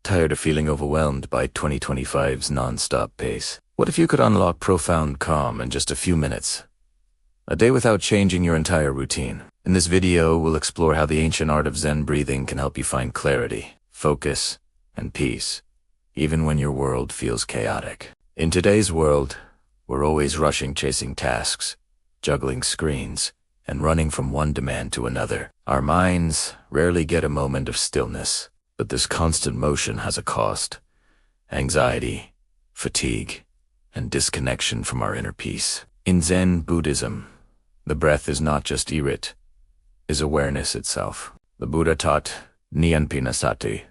Tired of feeling overwhelmed by 2025's non-stop pace? What if you could unlock profound calm in just a few minutes? A day without changing your entire routine. In this video, we'll explore how the ancient art of Zen breathing can help you find clarity, focus, and peace, even when your world feels chaotic. In today's world, we're always rushing, chasing tasks, juggling screens, and running from one demand to another. Our minds rarely get a moment of stillness, but this constant motion has a cost: anxiety, fatigue, and disconnection from our inner peace. In Zen Buddhism, the breath is not just irit, is awareness itself. The Buddha taught Nyanpinasati,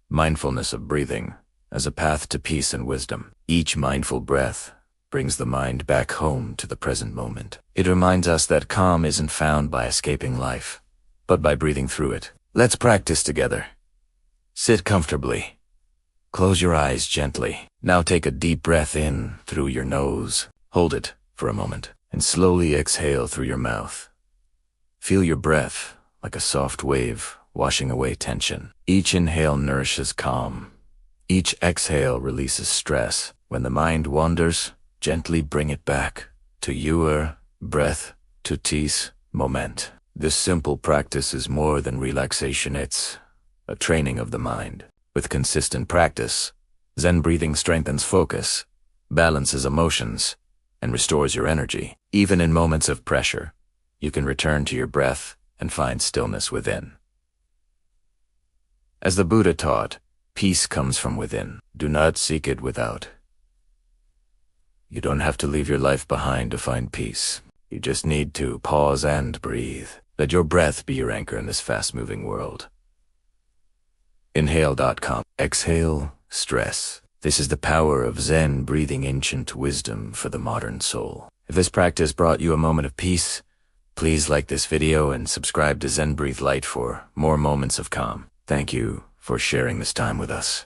mindfulness of breathing, as a path to peace and wisdom. Each mindful breath brings the mind back home to the present moment. It reminds us that calm isn't found by escaping life, but by breathing through it. Let's practice together. Sit comfortably. Close your eyes gently. Now take a deep breath in through your nose. Hold it for a moment, and slowly exhale through your mouth. Feel your breath like a soft wave washing away tension. Each inhale nourishes calm. Each exhale releases stress. When the mind wanders, gently bring it back to your breath, to tis moment. This simple practice is more than relaxation. It's a training of the mind. With consistent practice, Zen breathing strengthens focus, balances emotions, and restores your energy. Even in moments of pressure, you can return to your breath and find stillness within. As the Buddha taught, peace comes from within. Do not seek it without. You don't have to leave your life behind to find peace. You just need to pause and breathe. Let your breath be your anchor in this fast-moving world. Inhale.com. Exhale, stress. This is the power of Zen breathing, ancient wisdom for the modern soul. If this practice brought you a moment of peace, please like this video and subscribe to Zen Breathe Light for more moments of calm. Thank you for sharing this time with us.